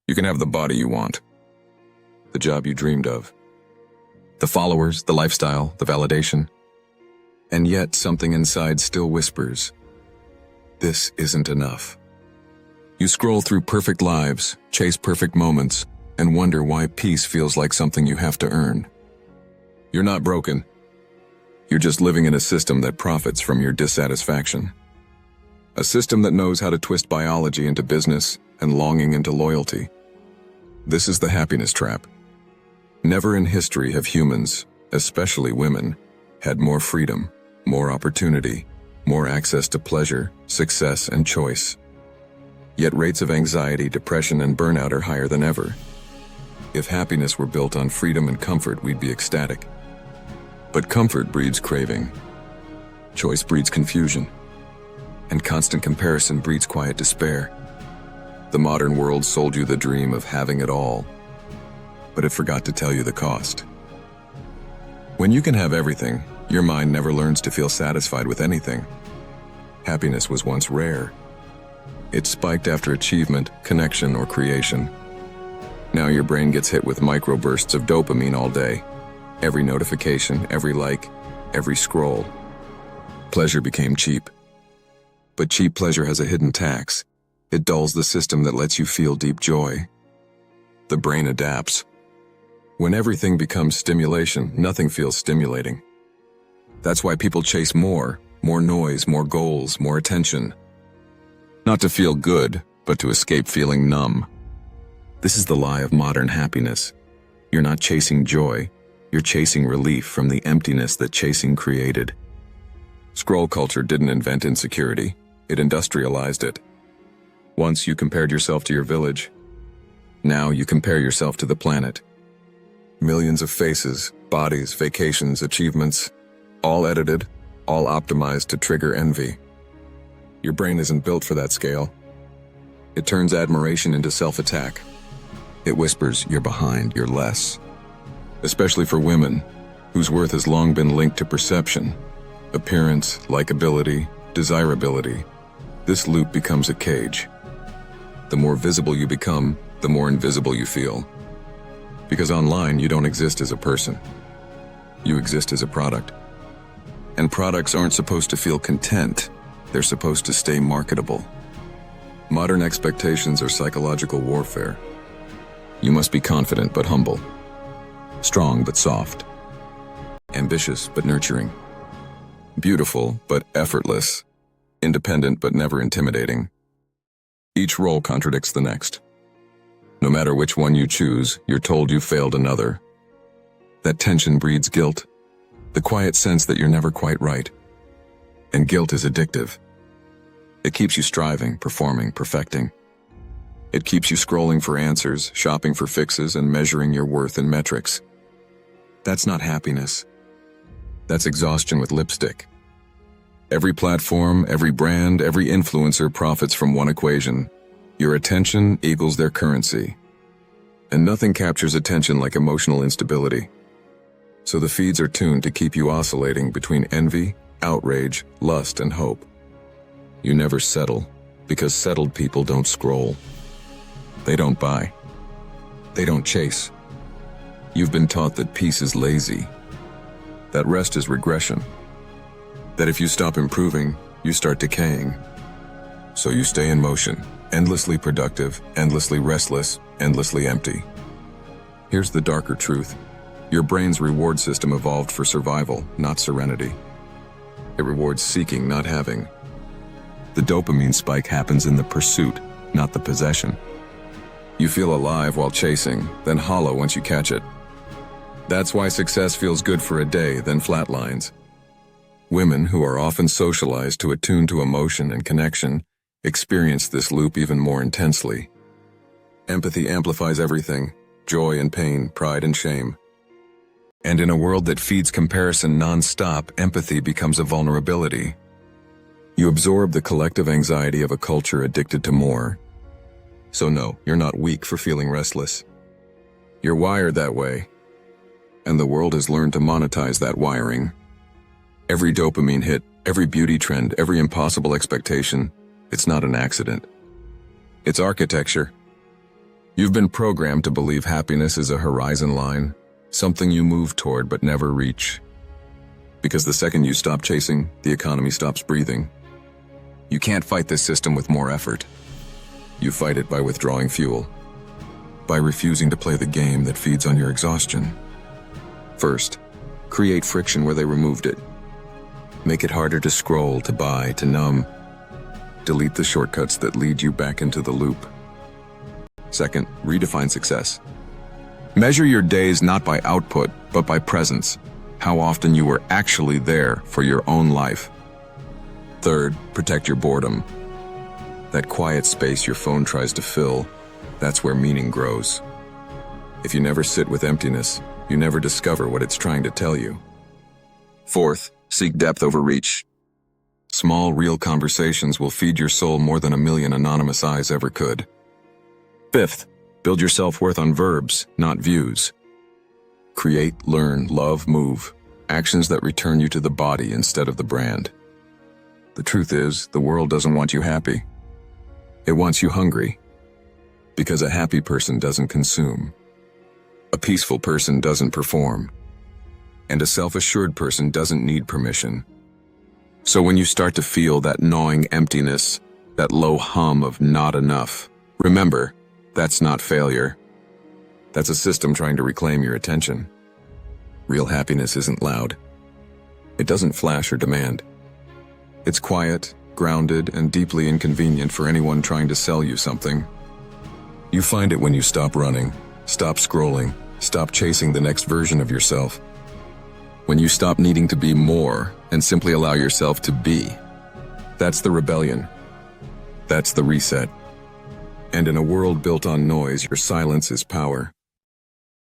You can have the body you want, the job you dreamed of, the followers, the lifestyle, the validation. And yet something inside still whispers, this isn't enough. You scroll through perfect lives, chase perfect moments, and wonder why peace feels like something you have to earn. You're not broken. You're just living in a system that profits from your dissatisfaction. A system that knows how to twist biology into business and longing into loyalty. This is the happiness trap. Never in history have humans, especially women, had more freedom, more opportunity, more access to pleasure, success, and choice. Yet rates of anxiety, depression, and burnout are higher than ever. If happiness were built on freedom and comfort, we'd be ecstatic. But comfort breeds craving. Choice breeds confusion. And constant comparison breeds quiet despair. The modern world sold you the dream of having it all, but it forgot to tell you the cost. When you can have everything, your mind never learns to feel satisfied with anything. Happiness was once rare. It spiked after achievement, connection, or creation. Now your brain gets hit with microbursts of dopamine all day. Every notification, every like, every scroll. Pleasure became cheap. But cheap pleasure has a hidden tax. It dulls the system that lets you feel deep joy. The brain adapts. When everything becomes stimulation, nothing feels stimulating. That's why people chase more noise, more goals, more attention. Not to feel good, but to escape feeling numb. This is the lie of modern happiness. You're not chasing joy, you're chasing relief from the emptiness that chasing created. Scroll culture didn't invent insecurity, it industrialized it. Once you compared yourself to your village, now you compare yourself to the planet. Millions of faces, bodies, vacations, achievements, all edited, all optimized to trigger envy. Your brain isn't built for that scale. It turns admiration into self-attack. It whispers, you're behind, you're less. Especially for women, whose worth has long been linked to perception, appearance, likability, desirability. This loop becomes a cage. The more visible you become, the more invisible you feel. Because online, you don't exist as a person. You exist as a product. And products aren't supposed to feel content. They're supposed to stay marketable. Modern expectations are psychological warfare. You must be confident but humble. Strong but soft. Ambitious but nurturing. Beautiful but effortless. Independent but never intimidating. Each role contradicts the next. No matter which one you choose, you're told you failed another. That tension breeds guilt, the quiet sense that you're never quite right. And guilt is addictive. It keeps you striving, performing, perfecting. It keeps you scrolling for answers, shopping for fixes, and measuring your worth in metrics. That's not happiness. That's exhaustion with lipstick. Every platform, every brand, every influencer profits from one equation. Your attention equals their currency. And nothing captures attention like emotional instability. So the feeds are tuned to keep you oscillating between envy, outrage, lust, and hope. You never settle, because settled people don't scroll. They don't buy. They don't chase. You've been taught that peace is lazy, that rest is regression, that if you stop improving, you start decaying. So you stay in motion, endlessly productive, endlessly restless, endlessly empty. Here's the darker truth. Your brain's reward system evolved for survival, not serenity. It rewards seeking, not having. The dopamine spike happens in the pursuit, not the possession. You feel alive while chasing, then hollow once you catch it. That's why success feels good for a day, then flatlines. Women, who are often socialized to attune to emotion and connection, experience this loop even more intensely. Empathy amplifies everything: joy and pain, pride and shame. And in a world that feeds comparison non-stop, empathy becomes a vulnerability. You absorb the collective anxiety of a culture addicted to more. So no, you're not weak for feeling restless. You're wired that way. And the world has learned to monetize that wiring. Every dopamine hit, every beauty trend, every impossible expectation, it's not an accident. It's architecture. You've been programmed to believe happiness is a horizon line, something you move toward but never reach. Because the second you stop chasing, the economy stops breathing. You can't fight this system with more effort. You fight it by withdrawing fuel, by refusing to play the game that feeds on your exhaustion. First, create friction where they removed it. Make it harder to scroll, to buy, to numb. Delete the shortcuts that lead you back into the loop. Second, redefine success. Measure your days not by output, but by presence. How often you were actually there for your own life. Third, protect your boredom. That quiet space your phone tries to fill, that's where meaning grows. If you never sit with emptiness, you never discover what it's trying to tell you. Fourth, seek depth over reach. Small, real conversations will feed your soul more than 1,000,000 anonymous eyes ever could. Fifth, build your self-worth on verbs, not views. Create, learn, love, move. Actions that return you to the body instead of the brand. The truth is, the world doesn't want you happy. It wants you hungry. Because a happy person doesn't consume. A peaceful person doesn't perform. And a self-assured person doesn't need permission. So when you start to feel that gnawing emptiness, that low hum of not enough, remember, that's not failure. That's a system trying to reclaim your attention. Real happiness isn't loud. It doesn't flash or demand. It's quiet, grounded, and deeply inconvenient for anyone trying to sell you something. You find it when you stop running, stop scrolling, stop chasing the next version of yourself. When you stop needing to be more and simply allow yourself to be. That's the rebellion. That's the reset. And in a world built on noise, your silence is power.